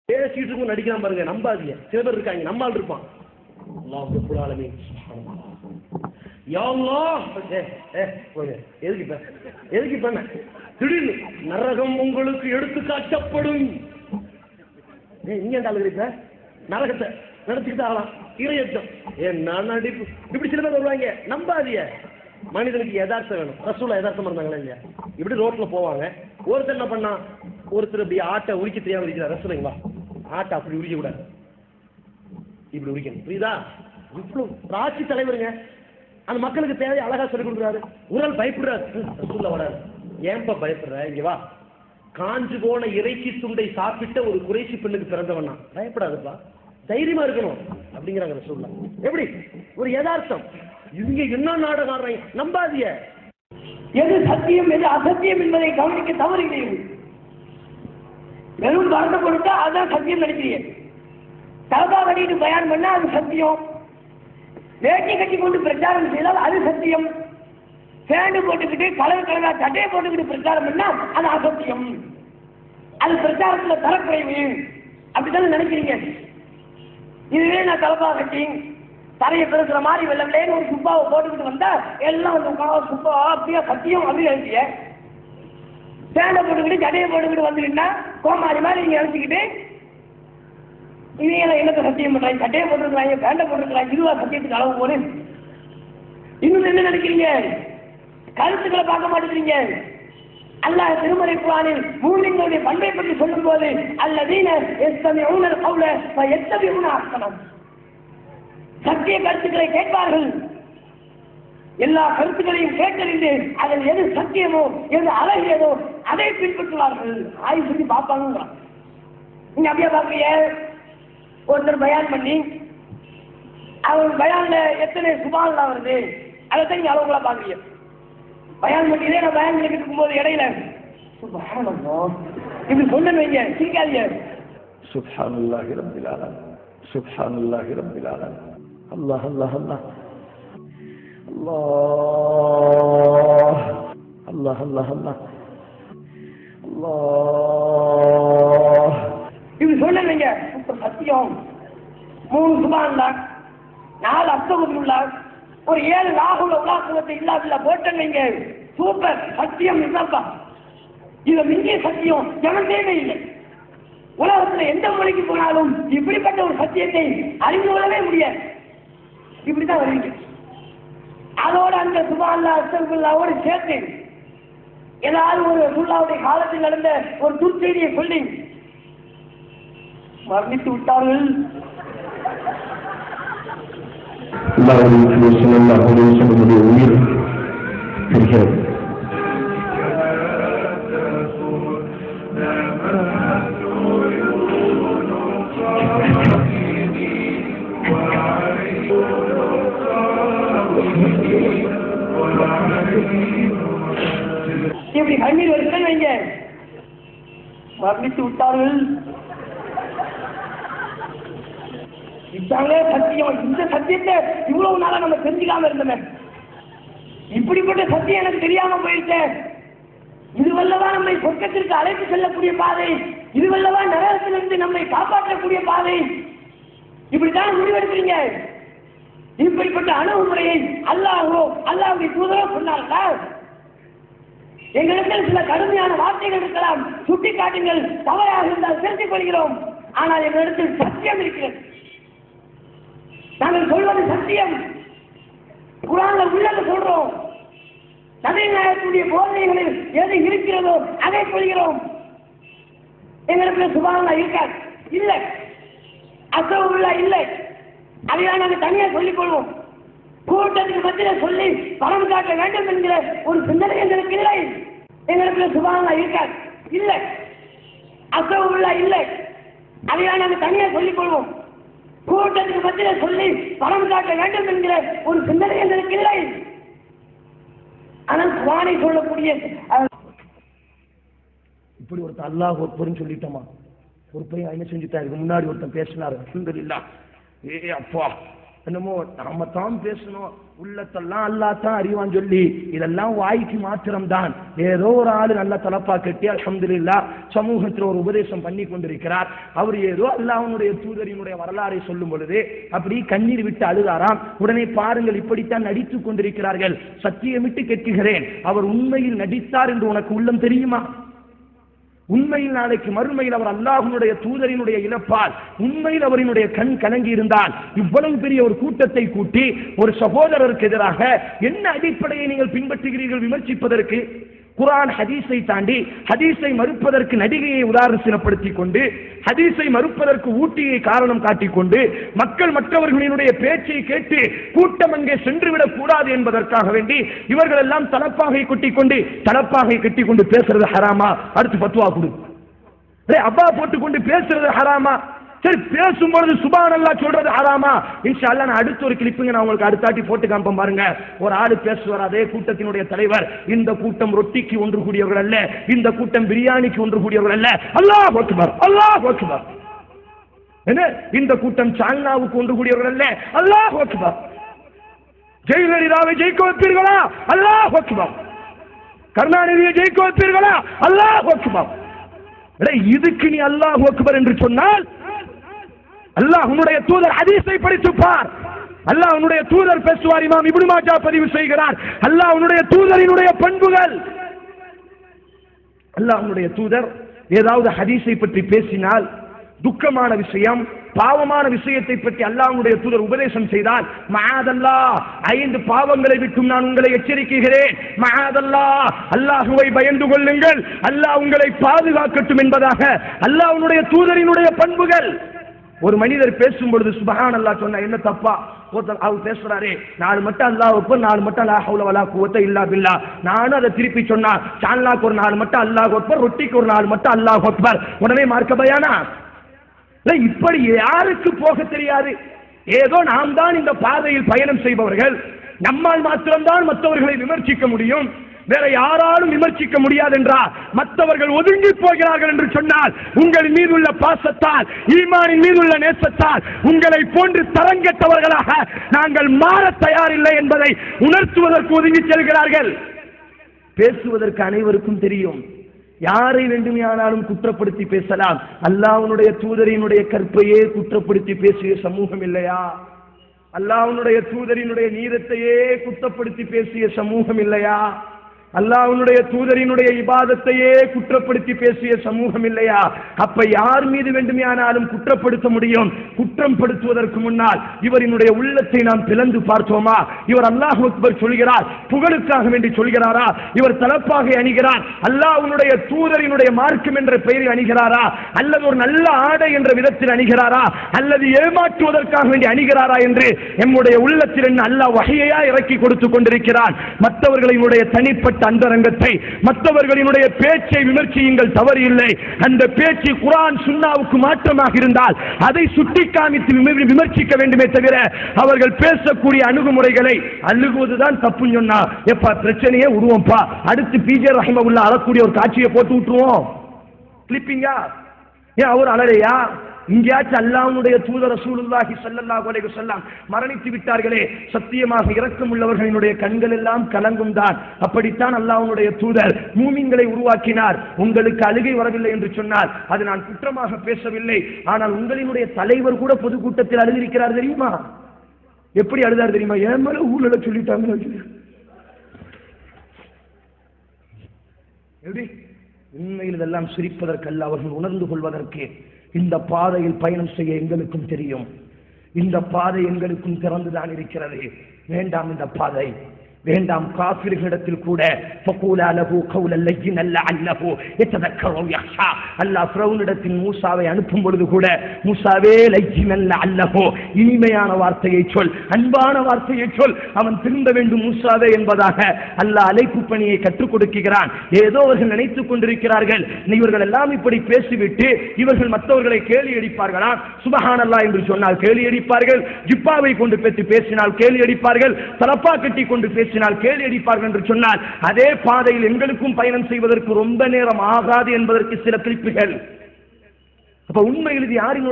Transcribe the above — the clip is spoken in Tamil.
பேசிட்டு இருக்கும் நடிக்கலாம் பாருங்க, நம்பாதீங்க. சில பேர் இருக்காங்க, நம்மால் இருப்பான். அல்லாஹ் ரப்பல் ஆலமீன் யா அல்லாஹ் எதுக்கு பண்ண திடீர்னு நரகம் உங்களுக்கு எடுத்து காட்டப்படும். நீங்க என்ன நரகத்தை நடத்திக்கிட்டு ஆகலாம். இறையச்சம் என்ன நடிப்பு, இப்படி சில பேர் வருவாங்க. நம்பாதிய மனிதனுக்கு யதார்த்தம் வேணும். ரசூலா யதார்த்தமா இருந்தாங்களா இல்லையா? இப்படி ரோட்ல போவாங்க. ஒருத்தர் என்ன பண்ணா, ஒருத்தர் இப்படி ஆட்டை உரிக்க தெரியாம இருக்கிறார். ரசூலைங்களா ஆட்டை அப்படி உரிக்க கூடாது, இப்படி உரிக்கணும். புரியுதா? இவ்வளவு ராட்சி தலைவருங்க. அந்த மக்களுக்கு தேவையை அழகா சொல்லிக் கொடுக்குறாரு. ஒரு நாள் பயப்படுறாரு. ரசூலா வராரு. ஏன்பா பயப்படுற, இங்க வா. காஞ்சு போன இறைச்சி துண்டை சாப்பிட்ட ஒரு குறைச்சி பெண்ணுக்கு பிறந்தவனா, பயப்படாதுப்பா, தைரியமா இருக்கணும் அப்படிங்கிறாங்க ரசூலுல்லாஹ். எப்படி ஒரு யதார்த்தம். இவங்க என்ன நாடகம் ஆடுறாங்க, நம்பாதிய. எது சத்தியம் எது அசத்தியம் என்பதை கவனிக்க தவறுகிறீர்கள். வெறும் பறந்து கொடுத்தா அதுதான் சத்தியம் நினைக்கிறீங்க. தலபா கட்டிட்டு பயான் பண்ணா அது சத்தியம். வேட்டி கட்டி கொண்டு பிரச்சாரம் செய்தால் அது சத்தியம். பேண்டு போட்டுக்கிட்டு கலர் கலரா சட்டையை போட்டுக்கிட்டு பிரச்சாரம் பண்ணா அது அசத்தியம். அது பிரச்சாரத்துல தரக்குறைவு அப்படித்தானே நினைக்கிறீங்க. இதுவே நான் தலபா கட்டி தரையை பெருசுற மாதிரி வெள்ளம் ஒரு சுப்பாவை போட்டுக்கிட்டு வந்தா எல்லாம் சுப்பா அப்படியே சத்தியம் அப்படின்னு நினைச்சிய. பேண்டை போட்டுக்கிட்டு சட்டையை போட்டுக்கிட்டு வந்துட்டீங்கன்னா கோமாரி மாதிரி நீங்க நினைச்சுக்கிட்டு இவங்க என்னத்தை சத்தியம் பண்றாங்க, சட்டையை போட்டுருக்காங்க, பேண்டை போட்டுருக்காங்க, இதுவா சத்தியத்துக்கு அளவு போது. இன்னும் என்ன நினைக்கிறீங்க, கருத்துக்களை பார்க்க மாட்டேங்கிறீங்க. அல்லாஹ் திருமறை குர்ஆனில் மூமின்களுடைய பண்பை பற்றி சொல்லும் போது அல்லதீன யஸ்தமிஊன கௌல ஃபயத்தபிஊன அஹ்ஸன, சத்திய கருத்துக்களை கேட்பார்கள். எல்லா கருத்துக்களையும் கேட்டறிந்து அதில் எது சத்தியமோ எது அழகியதோ அதை பின்பற்றுவார்கள். ஆய்வு செஞ்சு பார்ப்பாங்க. நீங்க அப்படியே பார்க்கலையே, ஒருத்தர் பயான் பண்ணி அவர் பயான்ல எத்தனை சுபான்லாம் வருது அதைத்தான் நீங்க அளவுகளா பார்க்குறீங்க. பயான் பண்ணிதே நான் பயான் பண்ணிட்டு இருக்கும்போது இடையில இப்படி சொன்னேன்னு வைங்க, சிரிக்காதீங்க. சுப்ஹானல்லாஹி ரப்பில் ஆலமீன், சுப்ஹானல்லாஹி ரப்பில் ஆலமீன். அல்லாஹ் அல்லாஹ் அல்லாஹ் அல்லாஹ் அல்லாஹ் அல்லாஹ் அல்லாஹ் இப்படி சொன்னேன்னு வைங்க, சத்தியம் 3 சுபான்லா, 4 அஸ்தகுஃபிருல்லாஹ், ஒரு 7 லாஹுல உலாஹுவத்தை இல்லாத போட்டேன்னு வைங்க, சூப்பர் சத்தியம். என்னப்பா இதை மிஞ்சிய சத்தியம் எவன்தேவே இல்லை. உலகத்துல எந்த மொழிக்கு போனாலும் இப்படிப்பட்ட ஒரு சத்தியத்தை அறிந்து கொள்ளவே முடியாது. இப்படிதான் வருவீங்க. அதோட அந்த சுபான்லா அஸ்தகுஃபிருல்லாஹோடு சேர்த்து ஏதாவது ஒரு ரசூலுல்லாஹ்வுடைய காலத்தில் நடந்த ஒரு துர்ச்செய்தியை சொல்லி மரணித்து விட்டார்கள். உயிர் பெறுகிறது. இப்படி கண்ணீர் வருகிறேன் வைங்க, மரணித்து விட்டார்கள். இதாங்க சத்தியம். இந்த சத்தியத்தை இவ்வளவு நாளா நம்ம தெரிஞ்சுக்காம இருந்தோமே. இப்படிப்பட்ட சத்தியம் எனக்கு தெரியாம போயிடுச்சு. இதுவல்லவா நம்மை சொர்க்கத்திற்கு அழைத்து செல்லக்கூடிய பாதை, இதுவல்லவா நரகத்திலிருந்து நம்மை காப்பாற்றக்கூடிய பாதை. இப்படித்தான் முடிவெடுக்கிறீங்க. இப்படிப்பட்ட அணுகுமுறையை அல்லாஹ்வோ அல்லாஹ்வுடைய தூதரோ சொன்னார்களா? எங்களிடத்தில் சில கடுமையான வார்த்தைகள் இருக்கலாம், சுட்டி காட்டுங்கள், தவறாக இருந்தால் திருத்திக் கொள்கிறோம். ஆனால் எங்களிடத்தில் சத்தியம் இருக்கிறது. நாங்கள் சொல்வது சத்தியம். குர்ஆன்ல உள்ளது சொல்றோம். நபிநாயகத்துடைய போதனைகளில் எது இருக்கிறதோ அதை சொல்கிறோம். எங்களுக்கு சுபானல்லாஹ் இருக்காது, இல்லை. அஸ்தகுஃபிருல்லாஹ் இல்லை, அதைதான் நாங்கள் தனியாக சொல்லிக் கொள்வோம். கூட்டத்துக்கு மத்தியில் சொல்லி பணம் காட்ட வேண்டும் என்கிற ஒரு சிந்தனை எங்களுக்கு இல்லை. எங்களுக்கு சுபானல்லாஹ் இருக்காது, இல்லை. அஸ்தகுஃபிருல்லாஹ் இல்லை, அதைதான் நாங்கள் தனியாக சொல்லிக் கொள்வோம். கூட்டத்துக்கு மத்தியில் சொல்லி பணம் காட்ட வேண்டும் என்கிற ஒரு சிந்தனை எங்களுக்கு இல்லை. ஆனால் குர்ஆனை சொல்லக்கூடிய இப்படி ஒருத்தன் அல்லாஹ் ஒருத்தரும் சொல்லிட்டோமா, ஒரு பையன் என்ன செஞ்சுட்டான். இதுக்கு முன்னாடி ஒருத்தன் பேசினாரு, அல்ஹம்துலில்லாஹ், ஏ அப்பா என்னமோ நாம தான் பேசணும், உள்ளத்தெல்லாம் அல்லா தான் அறிவான்னு சொல்லி இதெல்லாம் வாய்க்கு மாத்திரம்தான். ஏதோ ஒரு ஆளு நல்ல தலப்பா கட்டி அல்ஹம்துலில்லாஹ் சமூகத்தில் ஒரு உபதேசம் பண்ணி கொண்டிருக்கிறார். அவர் ஏதோ அல்லாஹ்வுடைய தூதரினுடைய வரலாறை சொல்லும் பொழுது அப்படி கண்ணீர் விட்டு அழுதாராம். உடனே பாருங்கள், இப்படித்தான் நடித்துக் கொண்டிருக்கிறார்கள். சத்தியமிட்டு கேட்கிறேன், அவர் உண்மையில் நடித்தார் என்று உனக்கு உள்ளம் தெரியுமா? உண்மையில் நாளைக்கு மறுமையில் அவர் அல்லாஹ்வுடைய தூதரினுடைய இழப்பால் உண்மையில் அவரினுடைய கண் கலங்கி இருந்தால் இவ்வளவு பெரிய ஒரு கூட்டத்தை கூட்டி ஒரு சகோதரருக்கு எதிராக என்ன அடிப்படையை நீங்கள் பின்பற்றுகிறீர்கள் விமர்சிப்பதற்கு? குர்ஆன் ஹதீஸை தாண்டி ஹதீஸை மறுப்பதற்கு நடிகையை உதாரணப்படுத்திக் கொண்டு, ஹதீஸை மறுப்பதற்கு ஊட்டியை காரணம் காட்டிக்கொண்டு, மக்கள் மற்றவர்களினுடைய பேச்சை கேட்டு கூட்டம் அங்கே சென்றுவிடக் கூடாது என்பதற்காக வேண்டி இவர்கள் எல்லாம் தலப்பாகை கட்டிக்கொண்டு பேசுறது ஹராமா? அடுத்து பத்வா கொடு. அப்பா போட்டுக்கொண்டு பேசுறது ஹராமா? சரி, பேசும்பொழுது சுப்ஹானல்லாஹ் சொல்றது ஹராமா? இன்ஷா அல்லாஹ் நான் அடுத்த ஒரு கிளிப்புங்க நான் உங்களுக்கு அடுத்தாட்டி போட்டு காம்பம் பாருங்க. ஒரு ஆளு பேசுவார், அதே கூட்டத்தினுடைய தலைவர், இந்த கூட்டம் ரொட்டிக்கு ஒன்று கூடியவர்கள் அல்ல, இந்த கூட்டம் பிரியாணிக்கு ஒன்று கூடியவர்கள் அல்ல. அல்லாஹ் அக்பர், அல்லாஹ் அக்பர். என்ன, இந்த கூட்டம் சால்னாவுக்கு ஒன்று கூடியவர்கள் அல்ல. அல்லாஹ் அக்பர். ஜெயலலிதாவை ஜெயிக்க வைப்பீர்களா? அல்லாஹ் அக்பர். கருணாநிதியை ஜெயிக்க வைப்பீர்களா? அல்லாஹ் அக்பர். இதுக்கு நீ அல்லாஹ் அக்பர் என்று சொன்னால் அல்லாஹ்வுடைய தூதர் ஹதீஸை படித்து பார். அல்லாஹ்வுடைய தூதர் பேசுவார். இமாம் இப்னு மாஜா பதிவு செய்கிறார். அல்லாஹ்வுடைய தூதரினுடைய பண்புகள். அல்லாஹ்வுடைய தூதர் ஏதாவது ஹதீஸை பற்றி பேசினால், துக்கமான விஷயம், பாவமான விஷயத்தை பற்றி அல்லாஹ்வுடைய தூதர் உபதேசம் செய்தால், மஆதல்லாஹ், 5 பாவங்களை விட்டும் நான் உங்களை எச்சரிக்கிறேன், மஆதல்லாஹ், அல்லாஹ்வை பயந்து கொள்ளுங்கள், அல்லாஹ் உங்களை பாதுகாக்கட்டும் என்பதாக அல்லாஹ்வுடைய தூதரினுடைய பண்புகள். ஒரு மனிதர் பேசும் பொழுது சுப்ஹானல்லாஹ் சொன்னா என்ன தப்பா? அவர் பேசுறாரு, 4 மட்டும் அல்லாஹ் அக்பர், 4 மட்டும் லா ஹவுல வலா குவத்த இல்லா பில்லாஹ். நானும் அதை திருப்பி சொன்னா, சால்னாக்கு ஒரு 4 மட்டும் அல்லாஹ் அக்பர், ரொட்டிக்கு ஒரு 4 மட்டும் அல்லாஹ் அக்பர். உடனே மார்க்க பயானா? இப்படி யாருக்கு போக தெரியாது? ஏதோ நாம் தான் இந்த பாதையில் பயணம் செய்பவர்கள், நம்மால் மாத்திரம்தான் மற்றவர்களை விமர்சிக்க முடியும், வேற யாராலும் விமர்சிக்க முடியாது என்றால் மற்றவர்கள் ஒதுங்கி போகிறார்கள் என்று சொன்னால், உங்கள் மீதுள்ள பாசத்தால், ஈமானின் மீதுள்ள நேசத்தால் உங்களை போன்று தரங்கெட்டவர்களாக நாங்கள் மாற தயாரில்லை என்பதை உணர்த்துவதற்கு ஒதுங்கி செல்கிறார்கள். பேசுவதற்கு அனைவருக்கும் தெரியும், யாரை வேண்டுமானாலும் குற்றப்படுத்தி பேசலாம். அல்லாஹ்வுடைய தூதரினுடைய கற்பையே குற்றப்படுத்தி பேசிய சமூகம் இல்லையா? அல்லாஹ்வுடைய தூதரினுடைய நீதத்தையே குற்றப்படுத்தி பேசிய சமூகம் இல்லையா? அல்லாஹ்வுடைய தூதரினுடைய இபாதத்தையே குற்றப்படுத்தி பேசிய சமூகம் இல்லையா? அப்ப யார் மீது வேண்டுமானாலும் குற்றப்படுத்த முடியும். குற்றம் படுத்துவதற்கு முன்னால் இவரினுடைய உள்ளத்தை நாம் பிளந்து பார்த்தோமா? இவர் அல்லாஹ் அக்பர் சொல்கிறார், புகழுக்காக வேண்டி சொல்கிறாரா? இவர் தலப்பாகை அணிகிறார், அல்லாஹ்வுடைய தூதரினுடைய மார்க்கம் என்ற பெயரை அணிகிறாரா? அல்லது ஒரு நல்ல ஆடை என்ற விதத்தில் அணிகிறாரா? அல்லது ஏமாற்றுவதற்காக வேண்டி அணிகிறாரா என்று நம்முடைய உள்ளத்தில் என்ன அல்லாஹ் வஹையா இறக்கி கொடுத்து கொண்டிருக்கிறான். மற்றவர்களினுடைய தனிப்பட்ட அந்தரங்கத்தை, மற்றவர்களினுடைய பேச்சை விமர்சியுங்கள், தவறு இல்லை. அந்த பேச்சு குர்ஆன் சுன்னாவுக்கு மாற்றமாக இருந்தால் அதை சுட்டிக்காமித்து விமர்சிக்க வேண்டுமே தவிர அவர்கள் பேசக்கூடிய அணுகுமுறைகளை அழுகுவதுதான் தப்புன்னு சொன்னா, எப்ப பிரச்சனையே விடுவோம்ப்பா, அடுத்து பிஜே ரஹிமஹுல்லாஹ் அழக்கூடிய ஒரு காட்சியை போட்டு விட்டுருவோம், கிளிப்பிங்கா? ஏன் அவர் அழலையா? இங்கேயாச்சும் அல்லாஹ்வுடைய தூதர் ரசூலுல்லாஹி ஸல்லல்லாஹு அலைஹி வஸல்லம் மரணித்து விட்டார்களே, சத்தியமாக இரக்கம் உள்ளவர்களினுடைய கண்கள் எல்லாம் கலங்கும் தான். அப்படித்தான் அல்லாஹ்வுடைய தூதர் மூமின்களை உருவாக்கினார். உங்களுக்கு அழுகை வரவில்லை என்று சொன்னால் அது நான் குற்றமாக பேசவில்லை, ஆனால் உங்களினுடைய தலைவர் கூட பொதுக்கூட்டத்தில் அழுதிருக்கிறார் தெரியுமா? எப்படி அழுதார் தெரியுமா? ஏன் மேல ஊழல சொல்லிட்டாங்க. எப்படி? உண்மையில் இதெல்லாம் சிரிப்பதற்கல்ல, அவர்கள் உணர்ந்து கொள்வதற்கு. இந்த பாதையில் பயணம் செய்ய எங்களுக்கும் தெரியும், இந்த பாதை எங்களுக்கும் திறந்துதான் இருக்கிறது. வேண்டாம் இந்த பாதை, வேண்டாம். காஃபிர்களிடத்தில் கூட ஃபகூலா லஹு கௌலன் லய்யினன் லஅல்லஹு யததக்கரு அவ் யஹ்ஷா. அல்லாஹ் ஃபிரௌனிடத்தில் மூசாவை அனுப்பும் பொழுது கூட, மூசாவே லய்யினன் லஅல்லஹு, இனிமையான வார்த்தையை சொல், அன்பான வார்த்தையை சொல், அவன் திரும்ப வேண்டும் மூசாவே என்பதாக அல்லாஹ் அழைப்பு பணியை கற்றுக் கொடுக்கிறான். ஏதோ அவர்கள் நினைத்துக் கொண்டிருக்கிறார்கள், இவர்கள் எல்லாம் இப்படி பேசிவிட்டு இவர்கள் மற்றவர்களை கேலி அடிப்பார்களா? சுப்ஹானல்லாஹ் என்று சொன்னால் கேலி அடிப்பார்கள், ஜிப்பாவை கொண்டு பேசினால் கேலி அடிப்பார்கள், தலப்பா கட்டி கொண்டு பேசினால் கேலி அடிப்பார்கள் என்று சொன்னால், அதே பாதையில் எங்களுக்கும் பயணம் செய்வதற்கு ரொம்ப நேரம் ஆகாது என்பதற்கு சில குறிப்புகள். அப்ப உண்மையில் இது யாரின்